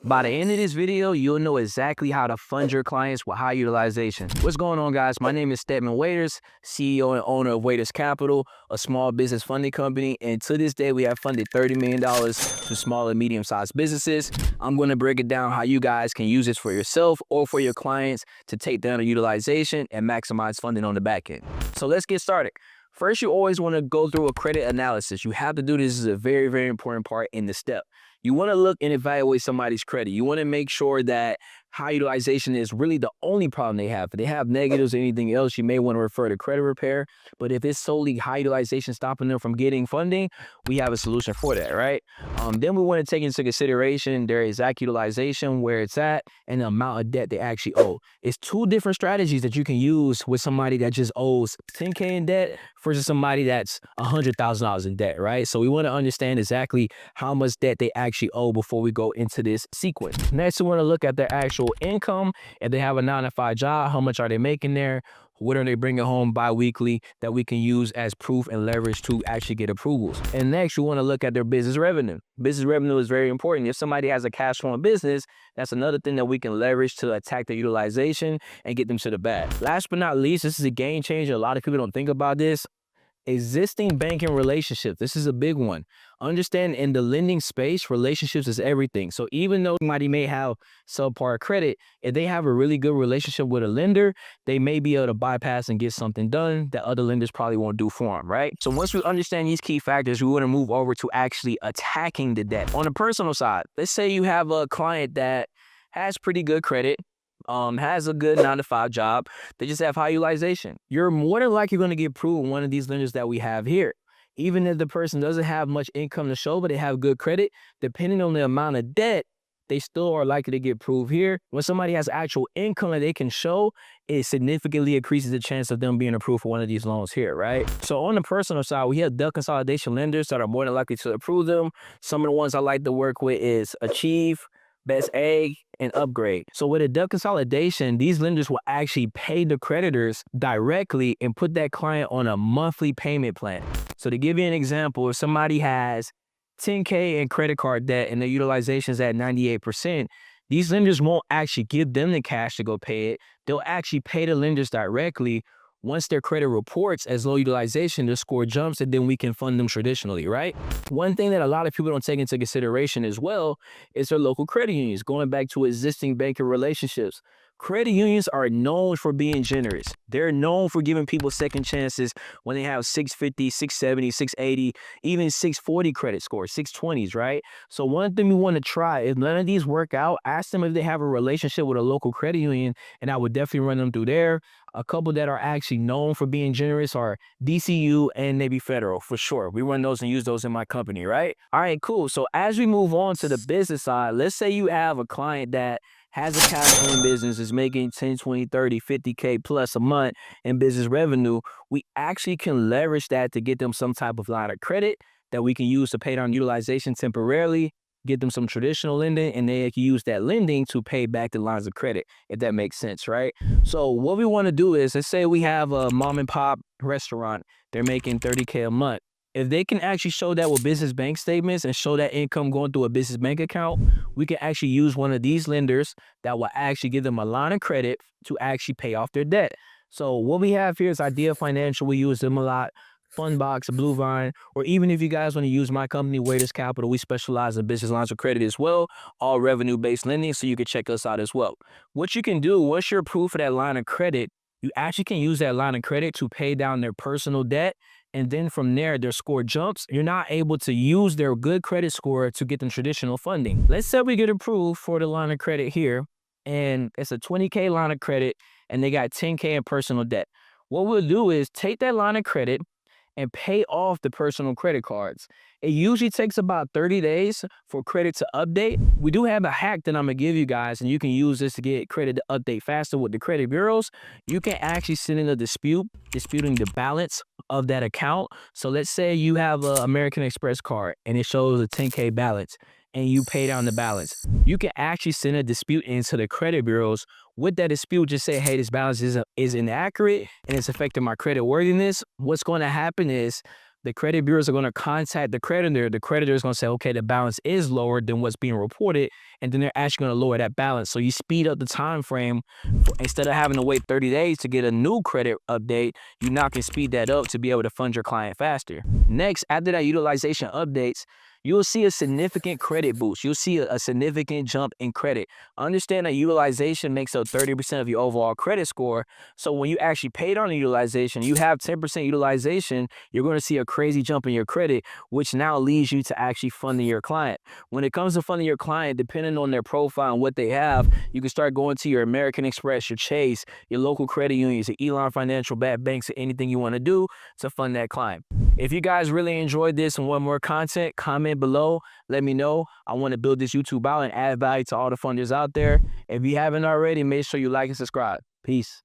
By the end of this video, you'll know exactly how to fund your clients with high utilization. What's going on, guys? My name is Stedman, CEO and owner of Waiters Capital, a small business funding company. And to this day, we have funded $30 million to small and medium-sized businesses. I'm going to break it down how you guys can use this for yourself or for your clients to take down the utilization and maximize funding on the back end. So let's get started. First, you always want to go through a credit analysis. You have to do this as a very, very important part in the step. You want to look and evaluate somebody's credit. You want to make sure that high utilization is really the only problem they have. If they have negatives or anything else, you may want to refer to credit repair. But if it's solely high utilization stopping them from getting funding, we have a solution for that, right? Then we want to take into consideration their exact utilization, where it's at, and the amount of debt they actually owe. It's two different strategies that you can use with somebody that just owes $10K in debt versus somebody that's $100,000 in debt, right? So we want to understand exactly how much debt they actually owe before we go into this sequence. Next, we want to look at their actual income. If they have a 9-to-5 job, how much are they making there? What are they bringing home bi-weekly that we can use as proof and leverage to actually get approvals? And next, you want to look at their business revenue. Business revenue is very important. If somebody has a cash flowing business, that's another thing that we can leverage to attack their utilization and get them to the bag. Last but not least, this is a game changer. A lot of people don't think about this. Existing banking relationships. This is a big one. Understand, in the lending space, relationships is everything. So even though somebody may have subpar credit, if they have a really good relationship with a lender, they may be able to bypass and get something done that other lenders probably won't do for them, right? So once we understand these key factors, we want to move over to actually attacking the debt. On the personal side, let's say you have a client that has pretty good credit, has a good 9-to-5 job. They just have high utilization. You're more than likely going to get approved with one of these lenders that we have here. Even if the person doesn't have much income to show, but they have good credit, depending on the amount of debt, they still are likely to get approved here. When somebody has actual income that they can show, it significantly increases the chance of them being approved for one of these loans here, right? So on the personal side, we have debt consolidation lenders that are more than likely to approve them. Some of the ones I like to work with is Achieve, Best Egg, and Upgrade. So with a debt consolidation, these lenders will actually pay the creditors directly and put that client on a monthly payment plan. So to give you an example, if somebody has $10K in credit card debt and their utilization is at 98%, these lenders won't actually give them the cash to go pay it. They'll actually pay the lenders directly. Once their credit reports as low utilization, their score jumps, and then we can fund them traditionally, right? One thing that a lot of people don't take into consideration as well is their local credit unions. Going back to existing banking relationships, credit unions are known for being generous. They're known for giving people second chances when they have 650, 670, 680, even 640 credit scores, 620s, right? So one thing we want to try, if none of these work out, ask them if they have a relationship with a local credit union, and I would definitely run them through there. A couple that are actually known for being generous are DCU and Navy Federal, for sure. We run those and use those in my company, right? All right, cool. So as we move on to the business side, let's say you have a client that has a cash flowing business, is making 10, 20, 30, 50K plus a month in business revenue. We actually can leverage that to get them some type of line of credit that we can use to pay down utilization temporarily, get them some traditional lending, and they can use that lending to pay back the lines of credit, if that makes sense, right? So what we want to do is, let's say we have a mom and pop restaurant. They're making 30K a month. If they can actually show that with business bank statements and show that income going through a business bank account, we can actually use one of these lenders that will actually give them a line of credit to actually pay off their debt. So what we have here is Idea Financial. We use them a lot. Fundbox, Blue Vine, or even if you guys want to use my company, Waiters Capital, we specialize in business lines of credit as well, all revenue-based lending, so you can check us out as well. What you can do, once you're approved for that line of credit, you actually can use that line of credit to pay down their personal debt, and then from there, their score jumps. You're not able to use their good credit score to get them traditional funding. Let's say we get approved for the line of credit here, and it's a 20K line of credit, and they got 10K in personal debt. What we'll do is take that line of credit and pay off the personal credit cards. It usually takes about 30 days for credit to update. We do have a hack that I'm gonna give you guys, and you can use this to get credit to update faster with the credit bureaus. You can actually send in a dispute, disputing the balance of that account. So let's say you have an American Express card and it shows a 10K balance and you pay down the balance. You can actually send a dispute into the credit bureaus. With that dispute, just say, hey, this balance is inaccurate and it's affecting my credit worthiness. What's going to happen is the credit bureaus are going to contact the creditor. The creditor is going to say, okay, the balance is lower than what's being reported, and then they're actually going to lower that balance. So you speed up the time frame. Instead of having to wait 30 days to get a new credit update, you now can speed that up to be able to fund your client faster. Next, after that utilization updates, you'll see a significant credit boost. You'll see a significant jump in credit. Understand that utilization makes up 30% of your overall credit score. So when you actually paid on the utilization, you have 10% utilization, you're going to see a crazy jump in your credit, which now leads you to actually funding your client. When it comes to funding your client, depending on their profile and what they have, you can start going to your American Express, your Chase, your local credit unions, your Elon Financial banks, or anything you want to do to fund that client. If you guys really enjoyed this and want more content, comment below. Let me know. I want to build this YouTube out and add value to all the funders out there. If you haven't already, make sure you like and subscribe. Peace.